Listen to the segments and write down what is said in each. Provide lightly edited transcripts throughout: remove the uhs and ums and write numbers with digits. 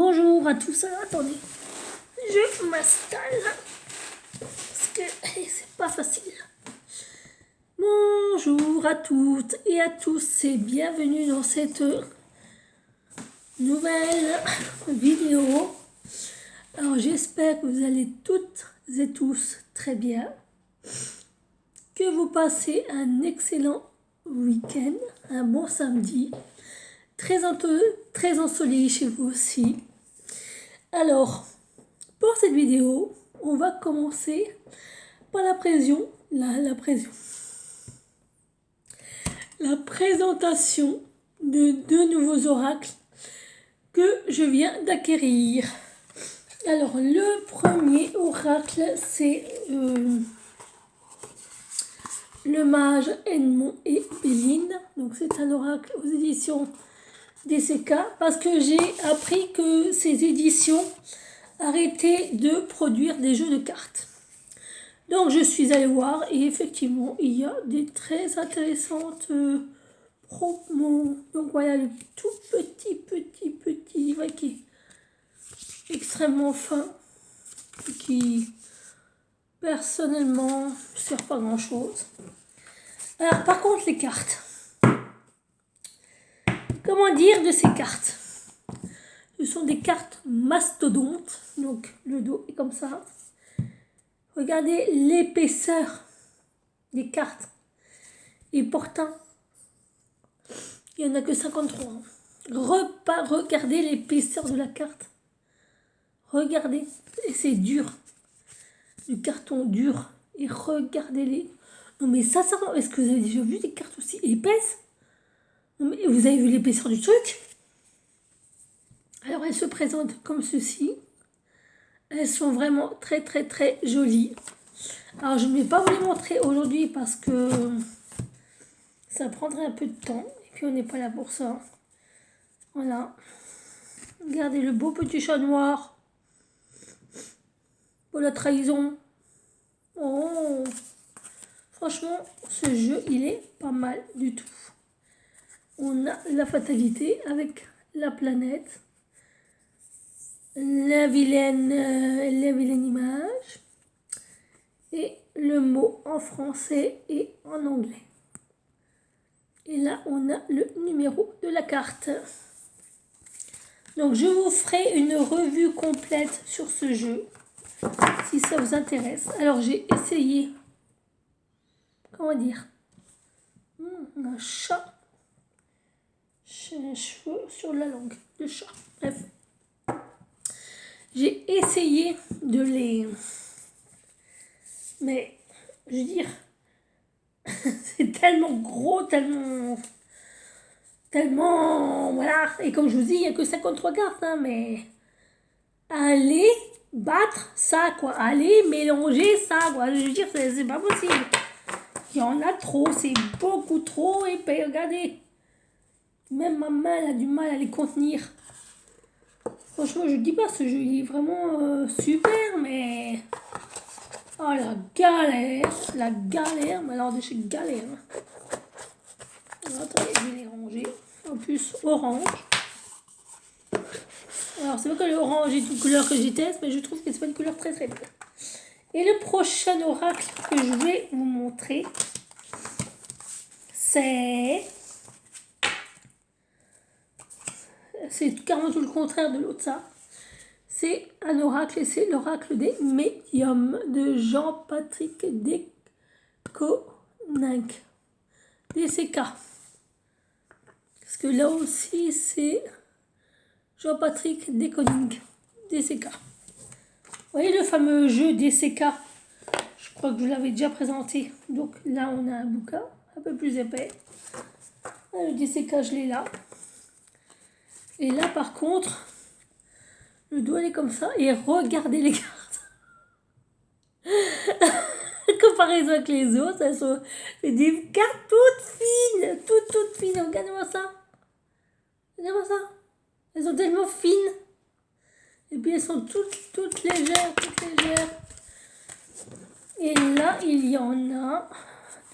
Bonjour à tous. Alors, attendez, je m'installe parce que c'est pas facile. Bonjour à toutes et à tous et bienvenue dans cette nouvelle vidéo. Alors j'espère que vous allez toutes et tous très bien, que vous passez un excellent week-end, un bon samedi, très ensoleillé chez vous aussi. Alors, pour cette vidéo, on va commencer par la présentation de deux nouveaux oracles que je viens d'acquérir. Alors, le premier oracle, c'est le mage Edmond et Béline. Donc, c'est un oracle aux éditions DCK parce que j'ai appris que ces éditions arrêtaient de produire des jeux de cartes. Donc je suis allée voir et effectivement il y a des très intéressantes promos. Donc voilà le tout petit livret qui est extrêmement fin, qui personnellement ne sert pas grand chose. Alors par contre les cartes. Comment dire de ces cartes? Ce sont des cartes mastodontes, donc le dos est comme ça. Regardez l'épaisseur des cartes. Et pourtant, il n'y en a que 53. Regardez l'épaisseur de la carte. Regardez, et c'est dur. Du carton dur. Et regardez-les. Non mais ça, est-ce que vous avez déjà vu des cartes aussi épaisses? Non mais vous avez vu l'épaisseur du truc? Alors elles se présentent comme ceci. Elles sont vraiment très jolies. Alors je ne vais pas vous les montrer aujourd'hui parce que ça prendrait un peu de temps. Et puis on n'est pas là pour ça. Voilà. Regardez le beau petit chat noir. Pour la trahison. Oh. Franchement, ce jeu, il est pas mal du tout. On a la fatalité avec la planète. La vilaine image. Et le mot en français et en anglais. Et là, on a le numéro de la carte. Donc, je vous ferai une revue complète sur ce jeu, si ça vous intéresse. Alors, j'ai essayé, comment dire, un chat, un cheveu sur la langue de chat. Bref, j'ai essayé de les... Mais, je veux dire, c'est tellement gros, tellement, voilà. Et comme je vous dis, il n'y a que 53 cartes, hein, mais allez battre ça, quoi. Allez mélanger ça, quoi. Je veux dire, c'est pas possible. Il y en a trop, c'est beaucoup trop épais. Regardez, même ma main, elle a du mal à les contenir. Franchement, je dis pas, ce jeu, il est vraiment super, mais... Oh, la galère, mais alors de chez galère. Alors, attendez, je vais les ranger. En plus, orange. Alors, c'est pas que l'orange est une couleur que j'y teste, mais je trouve que c'est pas une couleur très belle. Et le prochain oracle que je vais vous montrer, c'est carrément tout le contraire de l'autre, ça. C'est un oracle et c'est l'oracle des médiums de Jean-Patrick Desconinck. DCK. Parce que là aussi, c'est Jean-Patrick Desconinck. DCK. Vous voyez le fameux jeu DCK? Je crois que je l'avais déjà présenté. Donc là, on a un bouquin un peu plus épais. Le DCK, je l'ai là. Et là, par contre... Le doigt est comme ça et regardez les cartes. Comparaison avec les autres, elles sont des cartes toutes fines. Regardez-moi ça. Regardez-moi ça. Elles sont tellement fines. Et puis elles sont toutes légères. Et là, il y en a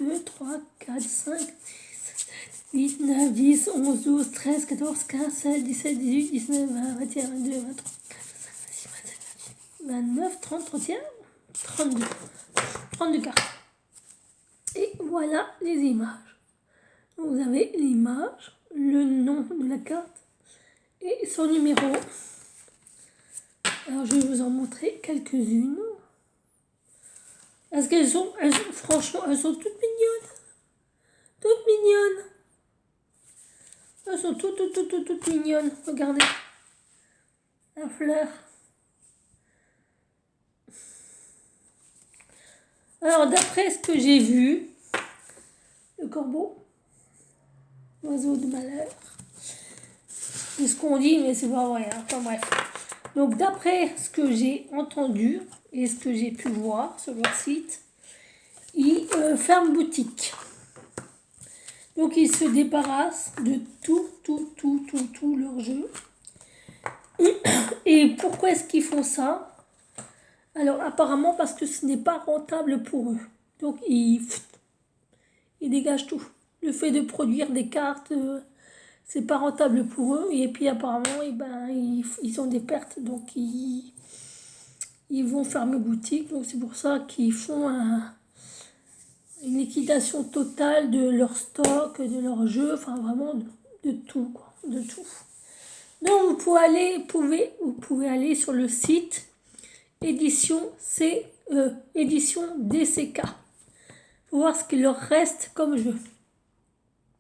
2, 3, 4, 5, 6, 7, 8, 9, 10, 11, 12, 13, 14, 15, 16, 17, 18, 19, 20, 21, 22, 23, 29, 30, 31, 32. 32 cartes. Et voilà les images. Vous avez l'image, le nom de la carte et son numéro. Alors je vais vous en montrer quelques-unes. Parce qu'elles sont, franchement, elles sont toutes mignonnes. Toutes mignonnes. Elles sont toutes mignonnes. Regardez. La fleur. Alors, d'après ce que j'ai vu, le corbeau, l'oiseau de malheur, c'est ce qu'on dit, mais c'est pas vrai. Enfin bref. Donc, d'après ce que j'ai entendu et ce que j'ai pu voir sur leur site, ils ferment boutique. Donc, ils se débarrassent de tout leur jeu. Et pourquoi est-ce qu'ils font ça? Alors, apparemment, parce que ce n'est pas rentable pour eux. Donc, ils dégagent tout. Le fait de produire des cartes, c'est pas rentable pour eux. Et puis, apparemment, ils ont des pertes. Donc, ils vont fermer boutique. Donc, c'est pour ça qu'ils font une liquidation totale de leur stock, de leur jeu. Enfin, vraiment, de tout, quoi. De tout. Donc, vous pouvez aller sur le site édition DCK pour voir ce qu'il leur reste comme jeu.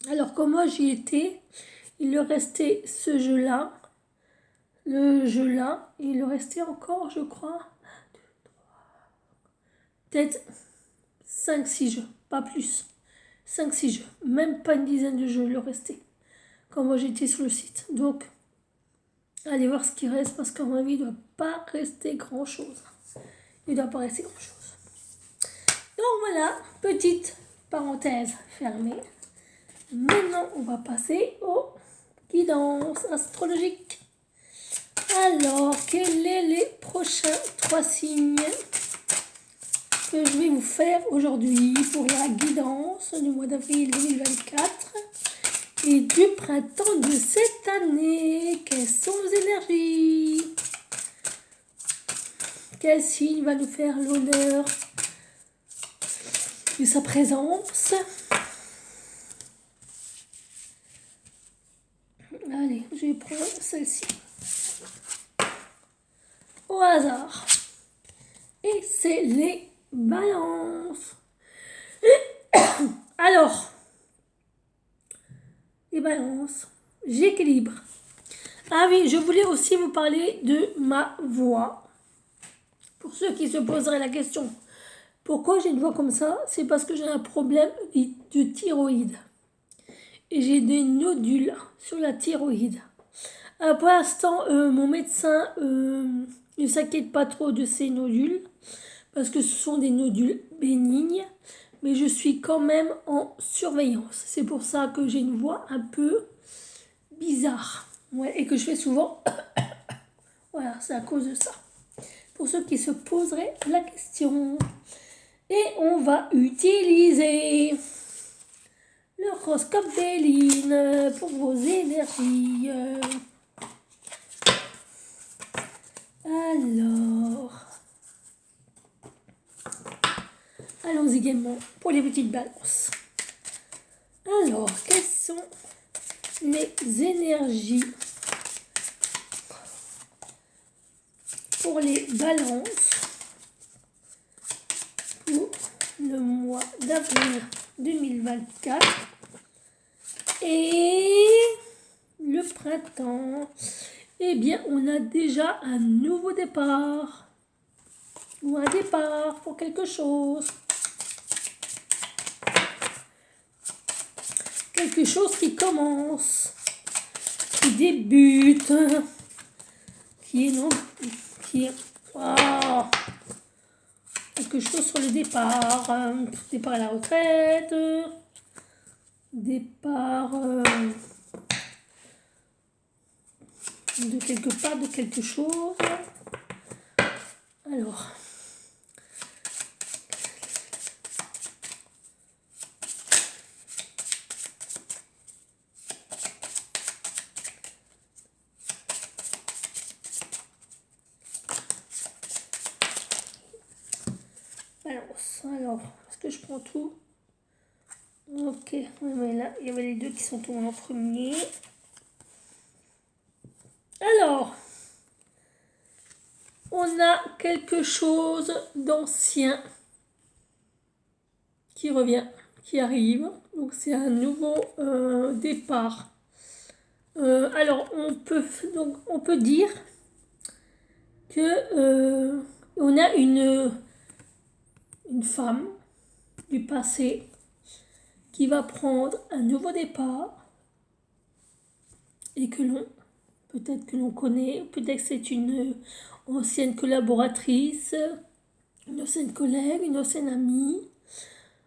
Alors, comme moi j'y étais, il leur restait ce jeu-là, le jeu-là, et il leur restait encore, je crois, peut-être 5-6 jeux, pas plus. 5-6 jeux, même pas une dizaine de jeux il leur restait, quand moi j'étais sur le site. Donc, allez voir ce qui reste, parce qu'à mon avis, il ne doit pas rester grand-chose. Il ne doit pas rester grand-chose. Donc voilà, petite parenthèse fermée. Maintenant, on va passer aux guidances astrologiques. Alors, quels sont les prochains 3 signes que je vais vous faire aujourd'hui pour la guidance du mois d'avril 2024 et du printemps de cette année? Quelles sont vos énergies? Quel signe va nous faire l'honneur de sa présence? Allez, je vais prendre celle-ci au hasard. Et c'est les balances. Alors, les balances, j'équilibre. Ah oui, je voulais aussi vous parler de ma voix. Pour ceux qui se poseraient la question, pourquoi j'ai une voix comme ça? C'est parce que j'ai un problème de thyroïde. Et j'ai des nodules sur la thyroïde. Pour l'instant, mon médecin ne s'inquiète pas trop de ces nodules, parce que ce sont des nodules bénignes, mais je suis quand même en surveillance. C'est pour ça que j'ai une voix un peu bizarre, ouais, et que je fais souvent. Voilà, c'est à cause de ça. Pour ceux qui se poseraient la question. Et on va utiliser l'horoscope d'Éline pour vos énergies. Alors, allons-y également pour les petites balances. Alors, quelles sont les énergies pour les balances pour le mois d'avril 2024 et le printemps? Eh bien, on a déjà un nouveau départ ou un départ pour quelque chose. Quelque chose qui commence, qui débute, qui est quelque chose sur le départ, départ à la retraite, départ de quelque part, de quelque chose. Alors, Alors, est-ce que je prends tout? Ok, oui, mais là, il y avait les deux qui sont tombés en premier. Alors, on a quelque chose d'ancien qui revient, qui arrive. Donc, c'est un nouveau départ. Alors, on peut dire que on a une femme du passé qui va prendre un nouveau départ et peut-être que l'on connaît, peut-être que c'est une ancienne collaboratrice, une ancienne collègue, une ancienne amie.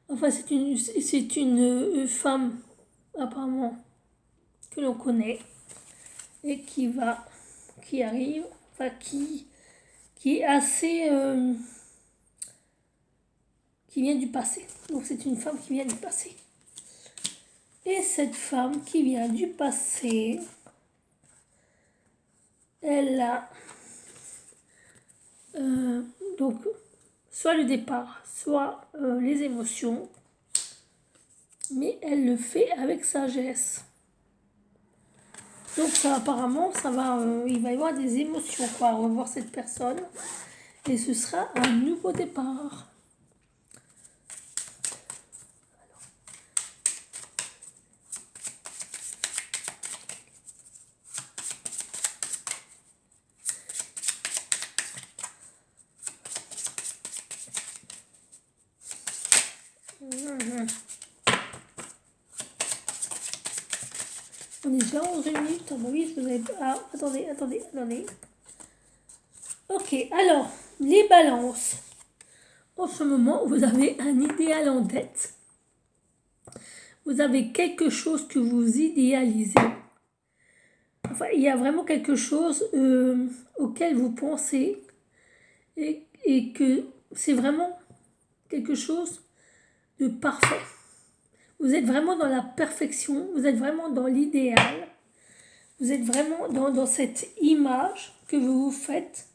Enfin, c'est une femme apparemment que l'on connaît et qui arrive, enfin qui est assez, qui vient du passé. Donc c'est une femme qui vient du passé. Et cette femme qui vient du passé, elle a donc soit le départ, soit les émotions, mais elle le fait avec sagesse. Donc ça, apparemment, il va y avoir des émotions, quoi. On va voir cette personne et ce sera un nouveau départ. On est déjà 11 minutes. Ah bah oui, je vous avais... Ah, attendez. Ok, alors, les balances. En ce moment, vous avez un idéal en tête. Vous avez quelque chose que vous idéalisez. Enfin, il y a vraiment quelque chose auquel vous pensez et que c'est vraiment quelque chose de parfait. Vous êtes vraiment dans la perfection, vous êtes vraiment dans l'idéal, vous êtes vraiment dans cette image que vous vous faites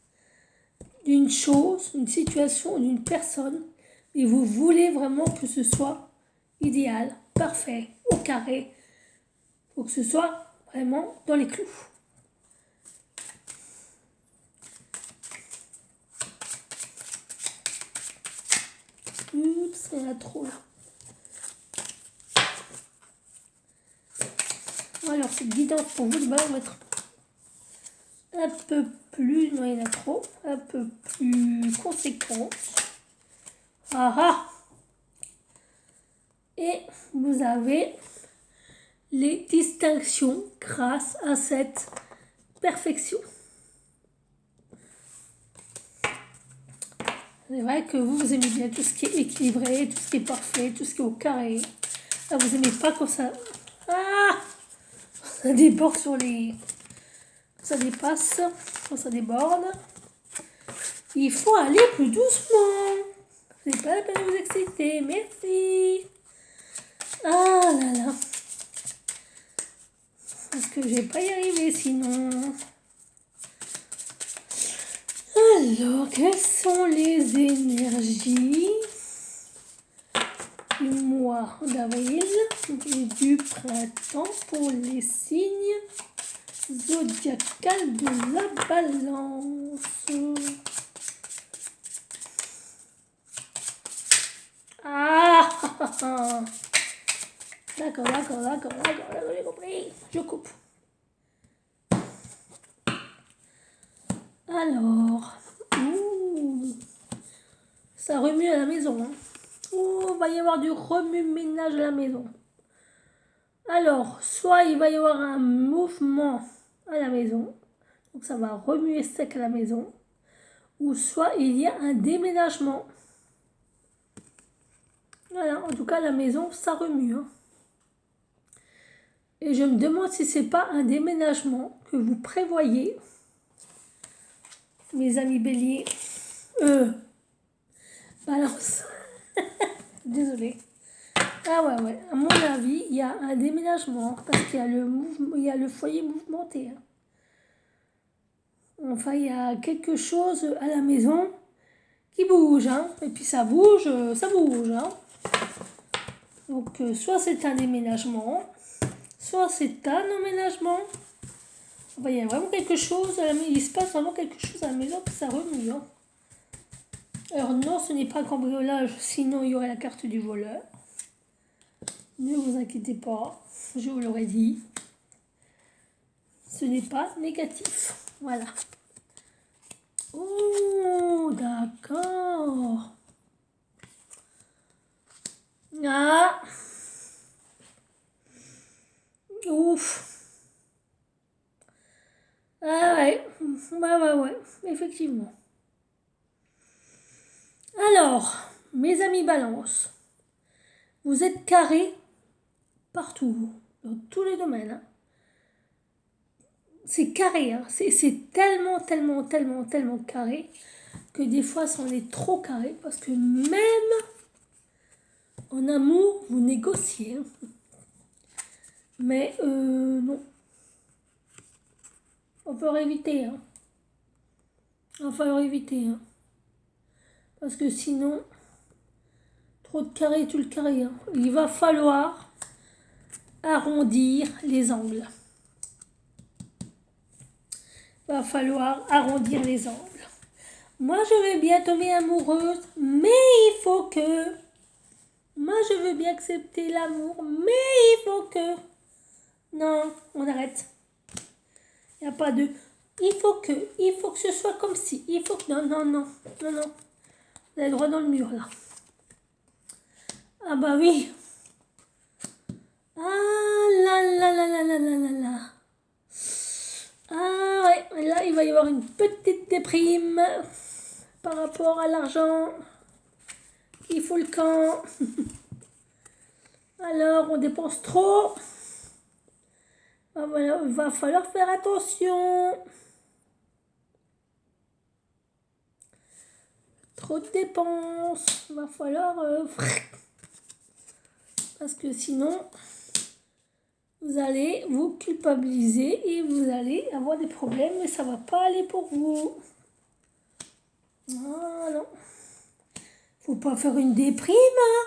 d'une chose, d'une situation, d'une personne, et vous voulez vraiment que ce soit idéal, parfait, au carré, pour que ce soit vraiment dans les clous. Oups, il y en a trop là. Alors, cette guidance pour vous, on va être un peu plus, non, il y en a trop, un peu plus conséquente. Ah. Et vous avez les distinctions grâce à cette perfection. C'est vrai que vous aimez bien tout ce qui est équilibré, tout ce qui est parfait, tout ce qui est au carré. Là, vous n'aimez pas quand ça... Ah, ça déborde sur les... Ça dépasse, quand ça déborde. Il faut aller plus doucement. C'est pas la peine de vous exciter. Merci. Ah là là. Parce que je vais pas y arriver sinon. Alors, quelles sont les énergies du mois d'avril et du printemps pour les signes zodiacaux de la balance? Ah, d'accord, j'ai compris. Je coupe. Alors, ça remue à la maison. Hein. Il va y avoir du remue-ménage à la maison. Alors, soit il va y avoir un mouvement à la maison, donc ça va remuer sec à la maison, ou soit il y a un déménagement. Voilà, en tout cas, la maison, ça remue. Hein. Et je me demande si c'est pas un déménagement que vous prévoyez, mes amis béliers. Balance. Désolée. Ah ouais. À mon avis, il y a un déménagement parce qu'il y a il y a le foyer mouvementé. Enfin, il y a quelque chose à la maison qui bouge, hein. Et puis ça bouge, hein. Donc, soit c'est un déménagement, soit c'est un emménagement. Enfin, il y a vraiment quelque chose, il se passe vraiment quelque chose à la maison que ça remue, hein. Alors non, ce n'est pas un cambriolage, sinon il y aurait la carte du voleur. Ne vous inquiétez pas, je vous l'aurais dit. Ce n'est pas négatif. Voilà. Oh, d'accord. Ah. Ouf. Ah ouais. Ouais. Effectivement. Alors, mes amis balance, vous êtes carrés partout, dans tous les domaines, hein. C'est carré, hein. C'est tellement carré que des fois, c'en est trop carré parce que même en amour, vous négociez, hein. Mais non, on va éviter, hein. Il va falloir éviter, hein. Parce que sinon, trop de carré, tout le carré, hein. Il va falloir arrondir les angles. Va falloir arrondir les angles. Moi, je veux bien tomber amoureuse, mais il faut que... Moi, je veux bien accepter l'amour, mais il faut que... Non, on arrête. Il n'y a pas de... Il faut que ce soit comme si. Il faut que... Non. Vous avez droit dans le mur, là. Ah bah oui. Ah là. Ah ouais, là, il va y avoir une petite déprime par rapport à l'argent. Il faut le camp. Alors, on dépense trop. Ah, voilà, il va falloir faire attention. Trop de dépenses. Il va falloir... parce que sinon, vous allez vous culpabiliser et vous allez avoir des problèmes et ça va pas aller pour vous. Ah non. Faut pas faire une déprime, hein.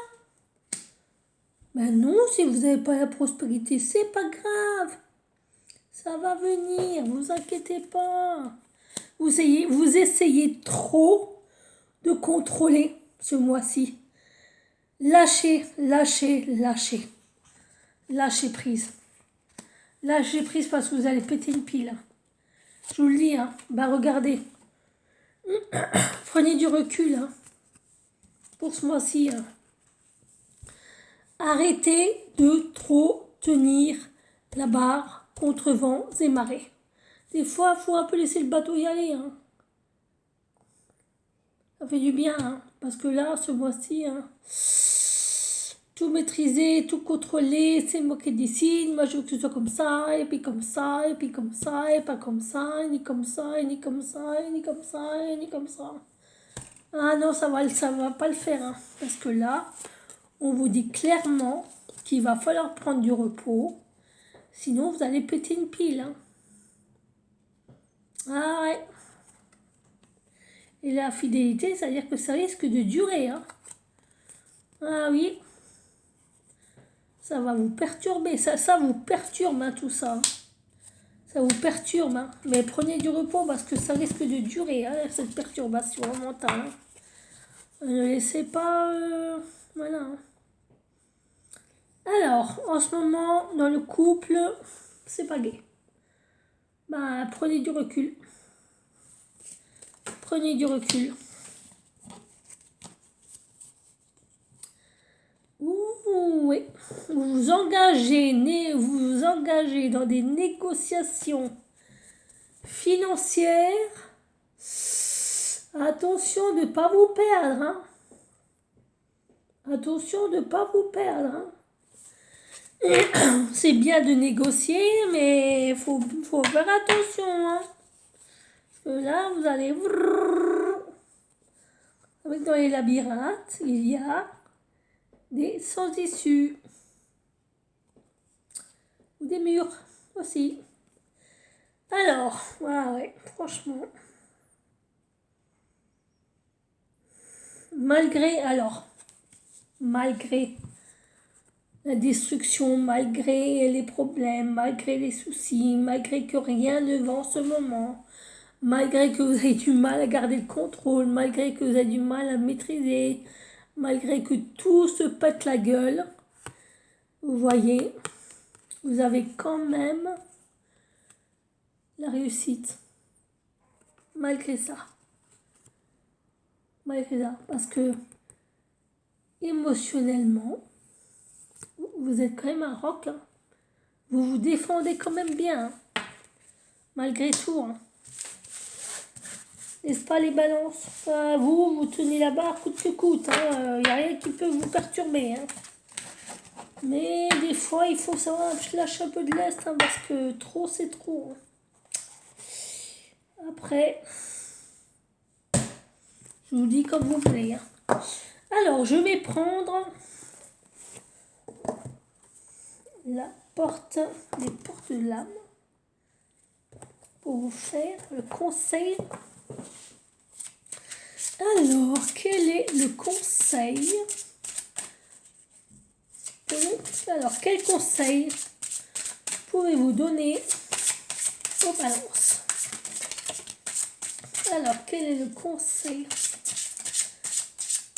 Ben non, si vous n'avez pas la prospérité, c'est pas grave. Ça va venir, vous inquiétez pas. Vous essayez trop de contrôler ce mois-ci. Lâchez prise. Lâchez prise parce que vous allez péter une pile. Je vous le dis, hein. Bah regardez. Prenez du recul, hein, pour ce mois-ci, hein. Arrêtez de trop tenir la barre contre vents et marées. Des fois, il faut un peu laisser le bateau y aller, hein. Ça fait du bien, hein, parce que là, ce mois-ci, hein, tout maîtriser, tout contrôler, c'est moi qui décide. Moi, je veux que ce soit comme ça, et puis comme ça, et puis comme ça, et pas comme ça, ni comme ça, et ni comme ça, et ni comme ça, et ni comme ça. Ah non, ça va pas le faire, hein, parce que là, on vous dit clairement qu'il va falloir prendre du repos, sinon vous allez péter une pile, hein. Ah ouais. Et la fidélité, c'est-à-dire que ça risque de durer, hein. Ah oui. Ça va vous perturber, ça vous perturbe, hein, tout ça. Ça vous perturbe, hein. Mais prenez du repos parce que ça risque de durer, hein, cette perturbation mentale, hein. Ne laissez pas... voilà. Alors, en ce moment, dans le couple, c'est pas gai. Bah, prenez du recul. Prenez du recul. Oui. Vous vous engagez dans des négociations financières. Attention de ne pas vous perdre, hein. Attention de ne pas vous perdre, hein. C'est bien de négocier, mais faut faire attention, hein. Parce que là, vous allez... Dans les labyrinthes, il y a des sans-issues. Ou des murs aussi. Alors, ouais, franchement. malgré la destruction, malgré les problèmes, malgré les soucis, malgré que rien ne va en ce moment, malgré que vous avez du mal à garder le contrôle, malgré que vous avez du mal à maîtriser, malgré que tout se pète la gueule, vous voyez, vous avez quand même la réussite. Malgré ça. Parce que émotionnellement, vous êtes quand même un rock. Hein. Vous vous défendez quand même bien. Hein. Malgré tout. Hein. N'est-ce pas les balances? Vous tenez la barre coûte que coûte. Il n'y a rien qui peut vous perturber. Hein. Mais des fois, il faut savoir lâcher un peu de lest. Hein, parce que trop, c'est trop. Hein. Après, je vous dis comme vous voulez. Hein. Alors, je vais prendre les portes de l'âme pour vous faire le conseil. Alors, quel est le conseil? Alors, quel conseil pouvez-vous donner aux balances? Alors, quel est le conseil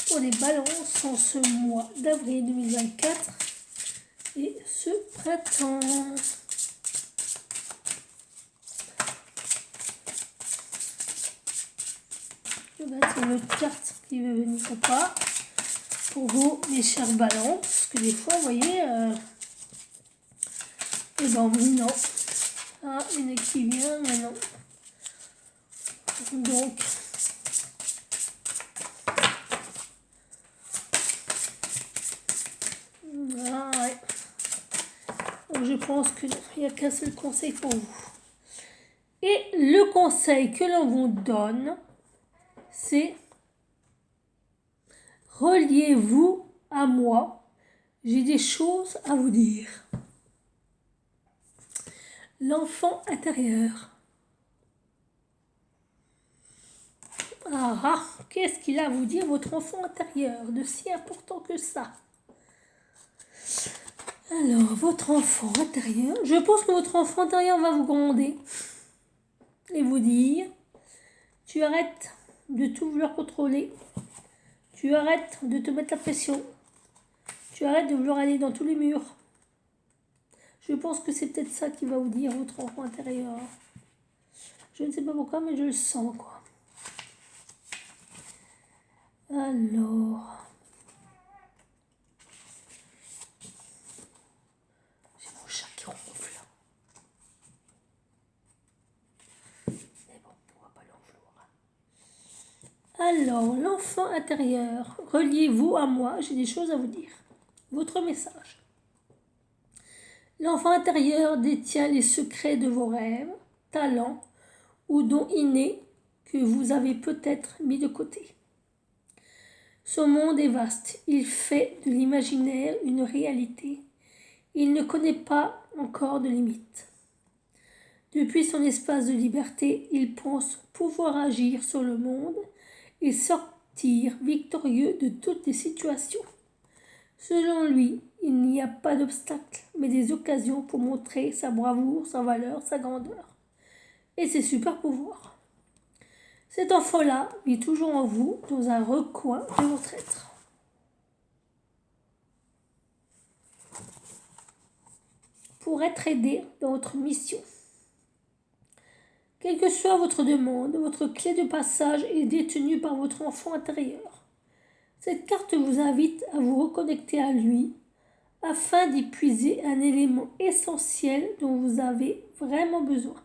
pour les balances en ce mois d'avril 2024 et ce printemps? Je vais mettre une autre carte qui veut venir ou pas pour vous, mes chers balances, parce que des fois, vous voyez, et ben on dit non. Ah, une qui vient, mais non. Donc, ah, ouais. Donc, je pense qu'il n'y a qu'un seul conseil pour vous. Et le conseil que l'on vous donne, c'est reliez-vous à moi. J'ai des choses à vous dire. L'enfant intérieur. Ah, qu'est-ce qu'il a à vous dire, votre enfant intérieur, de si important que ça? Alors, votre enfant intérieur, je pense que votre enfant intérieur va vous gronder et vous dire, tu arrêtes de tout vouloir contrôler, tu arrêtes de te mettre la pression, tu arrêtes de vouloir aller dans tous les murs. Je pense que c'est peut-être ça qui va vous dire, votre enfant intérieur. Je ne sais pas pourquoi, mais je le sens, quoi. Alors... Alors, l'enfant intérieur, reliez-vous à moi, j'ai des choses à vous dire. Votre message. L'enfant intérieur détient les secrets de vos rêves, talents ou dons innés que vous avez peut-être mis de côté. Son monde est vaste, il fait de l'imaginaire une réalité. Il ne connaît pas encore de limites. Depuis son espace de liberté, il pense pouvoir agir sur le monde et sortir victorieux de toutes les situations. Selon lui, il n'y a pas d'obstacle, mais des occasions pour montrer sa bravoure, sa valeur, sa grandeur et ses super pouvoirs. Cet enfant-là vit toujours en vous, dans un recoin de votre être. Pour être aidé dans votre mission. Quelle que soit votre demande, votre clé de passage est détenue par votre enfant intérieur. Cette carte vous invite à vous reconnecter à lui afin d'y puiser un élément essentiel dont vous avez vraiment besoin.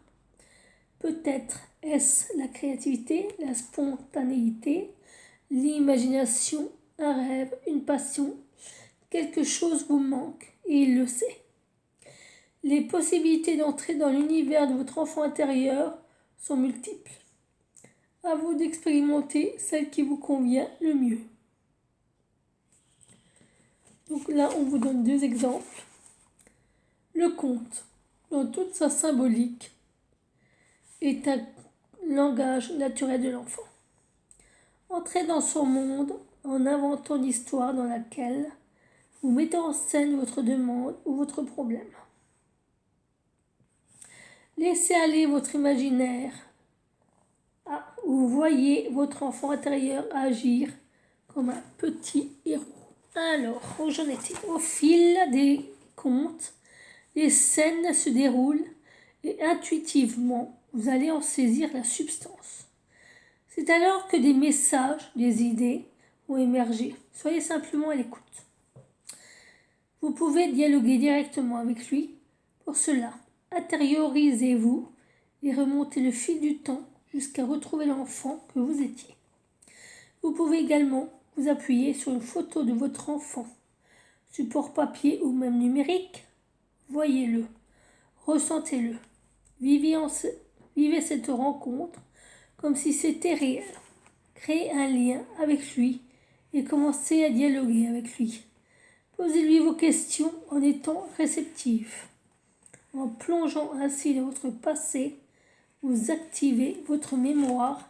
Peut-être est-ce la créativité, la spontanéité, l'imagination, un rêve, une passion. Quelque chose vous manque et il le sait. Les possibilités d'entrer dans l'univers de votre enfant intérieur sont multiples. À vous d'expérimenter celle qui vous convient le mieux. Donc là, on vous donne deux exemples. Le conte, dans toute sa symbolique, est un langage naturel de l'enfant. Entrez dans son monde en inventant l'histoire dans laquelle vous mettez en scène votre demande ou votre problème. Laissez aller votre imaginaire où voyez votre enfant intérieur agir comme un petit héros. Alors, où j'en étais? Au fil des contes, les scènes se déroulent et intuitivement, vous allez en saisir la substance. C'est alors que des messages, des idées vont émerger. Soyez simplement à l'écoute. Vous pouvez dialoguer directement avec lui. Pour cela, intériorisez-vous et remontez le fil du temps jusqu'à retrouver l'enfant que vous étiez. Vous pouvez également vous appuyer sur une photo de votre enfant, support papier ou même numérique. Voyez-le, ressentez-le, vivez cette rencontre comme si c'était réel. Créez un lien avec lui et commencez à dialoguer avec lui. Posez-lui vos questions en étant réceptif. En plongeant ainsi dans votre passé, vous activez votre mémoire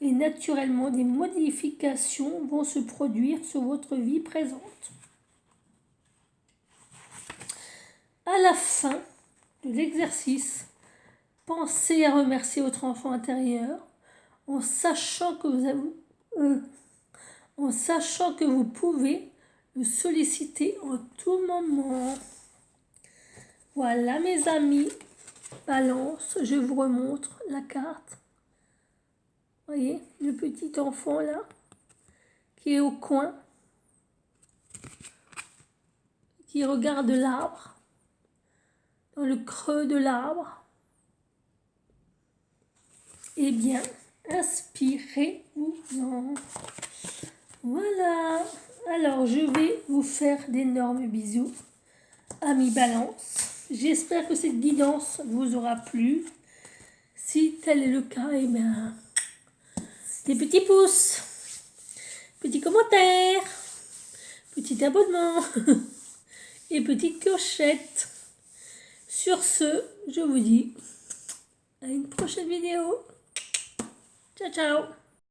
et naturellement des modifications vont se produire sur votre vie présente. À la fin de l'exercice, pensez à remercier votre enfant intérieur en sachant que vous pouvez le solliciter en tout moment. Voilà mes amis, Balance, je vous remontre la carte. Voyez, le petit enfant là, qui est au coin, qui regarde l'arbre, dans le creux de l'arbre. Eh bien, inspirez-vous-en. Voilà. Alors, je vais vous faire d'énormes bisous, amis Balance. J'espère que cette guidance vous aura plu. Si tel est le cas, eh bien, des petits pouces, petits commentaires, petit abonnement et petite clochette. Sur ce, je vous dis à une prochaine vidéo. Ciao, ciao!